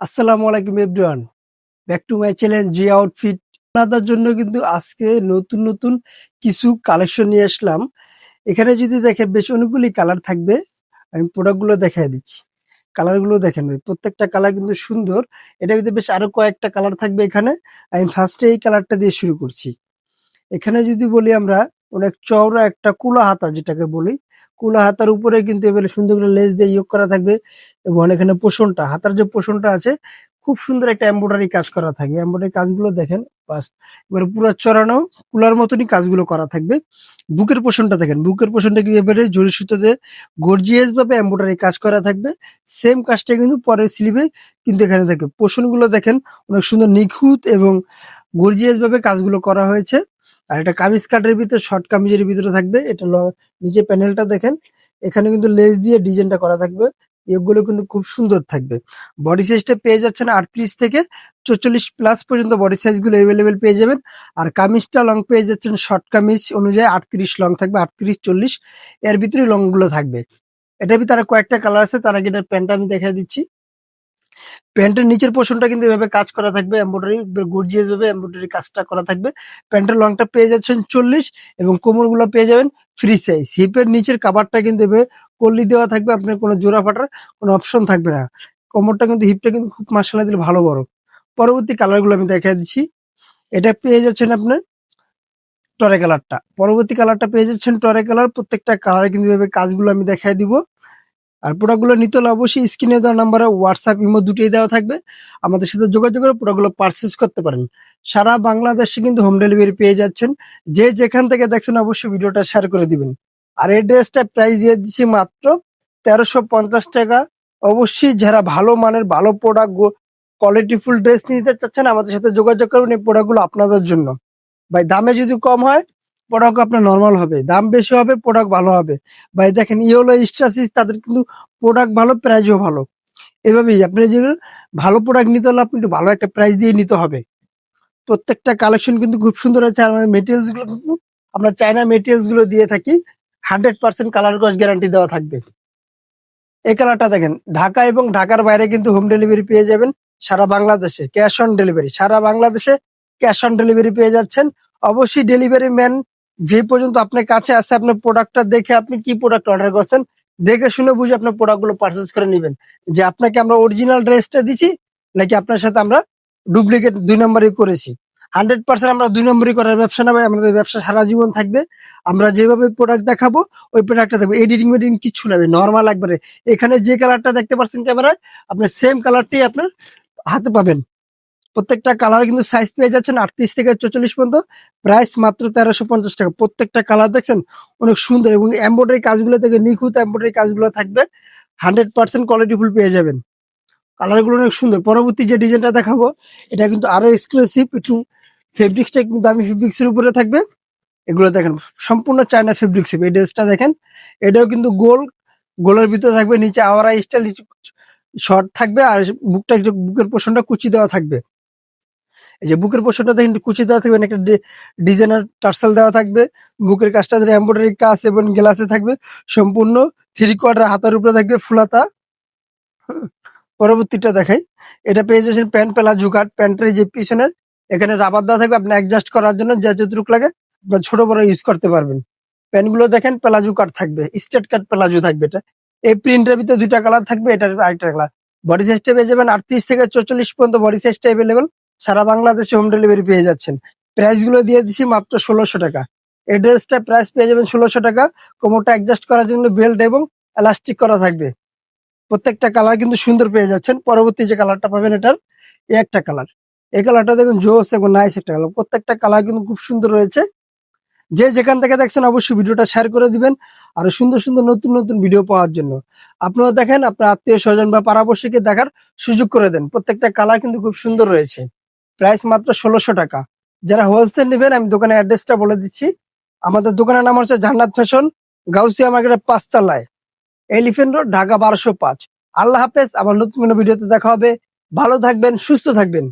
আসসালামু আলাইকুম everyone, back to my channel G outfit. আপনাদের জন্য কিন্তু আজকে নতুন নতুন কিছু কালেকশন নিয়ে আসলাম। এখানে যদি দেখেন বেশ অনেকগুলি কালার থাকবে। আমি প্রোডাক্টগুলো দেখাই দিচ্ছি। কালারগুলো দেখেন ভাই, প্রত্যেকটা কালার কিন্তু সুন্দর। এটার ভিতরে বেশ আরো কয়েকটা কালার থাকবে এখানে। আমি ফার্স্টে এই কালারটা দিয়ে শুরু করছি। এখানে যদি বলি আমরা, অনেক চওড়া একটা কুলা হাতা যেটাকে বলি, কুলা হাতার উপরে কিন্তু এবারে সুন্দর করে লেস দিয়ে ইয়োগ করা থাকবে। এবং এখানে পোষণটা, হাতার যে পোষণটা আছে, খুব সুন্দর একটা এমব্রয়ডারি কাজ করা থাকবে। এমব্রয়ডারি কাজগুলো দেখেন বাস, এবারে পুরো চড়ানো কুলার মতনই কাজগুলো করা থাকবে। বুকের পোষণটা দেখেন, বুকের পোষণটা কি এবারে জরি সুতোতে গর্জিয়াস ভাবে এমব্রয়ডারি কাজ করা থাকবে। সেম কাজটা কিন্তু পরের স্লিভে কিন্তু এখানে থাকবে। পোষণগুলো দেখেন অনেক সুন্দর নিখুঁত এবং গর্জিয়াস ভাবে কাজগুলো করা হয়েছে। আর এটা কামিজ কাটের ভিতরে, শর্ট কামিজের ভিতরে থাকবে। এটা নিচে প্যানেলটা দেখেন, এখানে কিন্তু লেস দিয়ে ডিজাইনটা করা থাকবে। এগুলো কিন্তু খুব সুন্দর থাকবে। বডি সাইজটা পেয়ে যাচ্ছেন 38 থেকে 44 প্লাস পর্যন্ত বডি সাইজ গুলো এভেলেবেল পেয়ে যাবেন। আর কামিজটা লং পেয়ে যাচ্ছেন শর্ট কামিজ অনুযায়ী 38 লং থাকবে, 38-40 এর ভিতরে লং গুলো থাকবে। এটার ভিতরে কয়েকটা কালার আছে, তার আগে এটার প্যান্টটা আমি দেখা দিচ্ছি। প্যান্টের নিচের পোর্শনটা কিন্তু এভাবে কাজ করা থাকবে, এমব্রয়ডারি গর্জিয়াস ভাবে এমব্রয়ডারি কাজটা করা থাকবে। প্যান্টের লংটা পেয়ে যাচ্ছেন 40 এবং কোমরগুলো পেয়ে যাবেন ফ্রি সাইজ। হিপের নিচের কাভারটা কিন্তু এভাবে কল্লি দেওয়া থাকবে, আপনার কোনো জোড়া ফাটার কোনো অপশন থাকবে না। কোমরটা কিন্তু, হিপটা কিন্তু খুব মাশাআল্লাহ দিলে ভালো বড়। পরবর্তী কালার গুলো আমি দেখা দিচ্ছি। এটা পেয়ে যাচ্ছেন আপনার টরে কালারটা, পরবর্তী কালারটা পেয়ে যাচ্ছেন টরে কালার। প্রত্যেকটা কালারে কিন্তু এভাবে কাজগুলো আমি দেখাই দিব। আর প্রোডাক্টগুলো নিতে হলে অবশ্যই স্ক্রিনে দেওয়া নাম্বারে হোয়াটসঅ্যাপ, ইমো দুটোই দেওয়া থাকবে। আমাদের সাথে যোগাযোগ করে প্রোডাক্টগুলো পারচেজ করতে পারেন। সারা বাংলাদেশে কিন্তু হোম ডেলিভারি পেয়ে যাচ্ছেন। যে যেখান থেকে দেখছেন অবশ্যই ভিডিওটা শেয়ার করে দিবেন। আর এই ড্রেসটা প্রাইস দিয়ে দিচ্ছি মাত্র 1350 টাকা। অবশ্যই যারা ভালো মানের ভালো প্রোডাক্ট, কোয়ালিটিফুল ড্রেস নিতে চাচ্ছেন আমাদের সাথে যোগাযোগ করবেন। এই প্রোডাক্টগুলো আপনাদের জন্য। ভাই দামে যদি কম হয়, প্রোডাক্ট আপনার নরমাল হবে। দাম বেশি হবে, প্রোডাক্ট ভালো হবে। ভাই দেখেন ইয়েলো স্টাসিস, তাদের কিন্তু প্রোডাক্ট ভালো, প্রাইসও ভালো। এভাবেই আপনি যে ভালো প্রোডাক্ট নিতে হলে আপনি একটু ভালো একটা প্রাইস দিয়ে নিতে হবে। প্রত্যেকটা কালেকশন কিন্তু খুব সুন্দর আছে। আর আমাদের মেটেরিয়ালস গুলো কিন্তু আমরা চায়না মেটেরিয়ালস গুলো দিয়ে থাকি। 100% কালার কস গ্যারান্টি দেওয়া থাকবে। এই কালারটা দেখেন, ঢাকা এবং ঢাকার বাইরে কিন্তু হোম ডেলিভারি পেয়ে যাবেন। সারা বাংলাদেশে ক্যাশ অন ডেলিভারি, সারা বাংলাদেশে ক্যাশ অন ডেলিভারি পেয়ে যাচ্ছেন। অবশ্যই ডেলিভারি ম্যান যে পর্যন্ত আপনার কাছে আসে, আপনার প্রোডাক্টটা দেখে, আপনি কি প্রোডাক্ট অর্ডার করছেন দেখে শুনে বুঝে আপনার প্রোডাক্ট গুলো পারচেজ করে নেবেন। যে আপনাকে আমরা অরিজিনাল ড্রেসটা দিচ্ছি নাকি আপনার সাথে আমরা ডুপ্লিকেট 2 নম্বরই করেছি। 100% আমরা 2 নম্বরই করার ব্যবসা না ভাই, আমাদের ব্যবসা সারা জীবন থাকবে। আমরা যেভাবে প্রোডাক্ট দেখাবো ওই প্রোডাক্টটা থাকবে, এডিটিং মেডিটিং কিচ্ছু না, নর্মাল একবারে। এখানে যে কালারটা দেখতে পাচ্ছেন ক্যামেরায়, আপনার সেম কালারটাই আপনার হাতে পাবেন। প্রত্যেকটা কালার কিন্তু সাইজ পেয়ে যাচ্ছেন 38 থেকে 44 পর্যন্ত। প্রাইস মাত্র 1350 টাকা। প্রত্যেকটা কালার দেখছেন অনেক সুন্দর এবং এমব্রয়ডারি কাজগুলো থেকে নিখুঁত এমব্রয়ডারি কাজগুলো থাকবে। 100% কোয়ালিটি ফুল পেয়ে যাবেন। কালার গুলো অনেক সুন্দর। পরবর্তী যে ডিজাইনটা দেখাবো, এটা কিন্তু আরো এক্সক্লুসিভ একটু। ফেব্রিক্সটা কিন্তু দামি ফেব্রিক্স এর উপরে থাকবে। এগুলো দেখেন সম্পূর্ণ চায়না ফেব্রিক্স। এই ড্রেসটা দেখেন, এটাও কিন্তু গোলের ভিতরে থাকবে, নিচে আওয়ারা স্টাইল শর্ট থাকবে। আর বুকটা একটু, বুকের পোর্শনটা কুচি দেওয়া থাকবে। এই যে বুকের পোর্শনটা দেখেন কুচি দেওয়া থাকবে, একটা ডিজাইনার টার্সাল দেওয়া থাকবে। বুকের কাজটা এমব্রয়ডারি কাজ এবং গ্লাসে থাকবে সম্পূর্ণ। 3/4 হাতার উপরে থাকবে ফুলাতা। পরবর্তীটা দেখাই, এটা পেয়ে যাচ্ছেন প্যান্ট প্লাজো কাট। প্যান্টের যে পিছনের এখানে রাবার দেওয়া থাকবে, আপনি অ্যাডজাস্ট করার জন্য যা যতটুকু লাগে আপনার ছোট বড় ইউজ করতে পারবেন। প্যান্ট গুলো দেখেন প্লাজো কাট থাকবে, স্ট্রেট কাট প্লাজো থাকবে। এটা এই প্রিন্টের ভিতরে 2টা কালার থাকবে, এটার আরেকটা কালার। বডি সাইজটা পেয়ে যাবেন 38 থেকে 44 পর্যন্ত বডি সাইজটা অ্যাভেলেবেল। সারা বাংলাদেশে হোম ডেলিভারি পেয়ে যাচ্ছেন। প্রাইস গুলো দিয়ে দিচ্ছি মাত্র 1600 টাকা। এই ড্রেসটা প্রাইস পেয়ে যাবেন 1600 টাকা। কোমরটা অ্যাডজাস্ট করার জন্য বেল্ট এবং এলাস্টিক করা থাকবে। প্রত্যেকটা কালার কিন্তু সুন্দর পেয়ে যাচ্ছেন। পরবর্তী যে কালারটা পাবেন, এটার এই একটা কালার। এই কালারটা দেখুন জোস এবং নাইস একটা কালার। প্রত্যেকটা কালার কিন্তু খুব সুন্দর রয়েছে। যে যেখান থেকে দেখছেন অবশ্যই ভিডিওটা শেয়ার করে দিবেন আরো সুন্দর সুন্দর নতুন নতুন ভিডিও পাওয়ার জন্য। আপনারা দেখেন, আপনার আত্মীয় স্বজন বা পাড়াপড়শিকে দেখার সুযোগ করে দেন। প্রত্যেকটা কালার কিন্তু খুব সুন্দর রয়েছে। প্রাইস মাত্র 1600 টাকা। যারা হোলসেল নেবেন, আমি দোকানের অ্যাড্রেসটা বলে দিচ্ছি। আমাদের দোকানের নাম হচ্ছে জান্নাত ফ্যাশন, গাউসিয়া মার্কেটের 5 তলায়, এলিফ্যান্ট রোড, ঢাকা 1205। আল্লাহ হাফেজ। আবার নতুন কোনো ভিডিওতে দেখা হবে। ভালো থাকবেন, সুস্থ থাকবেন।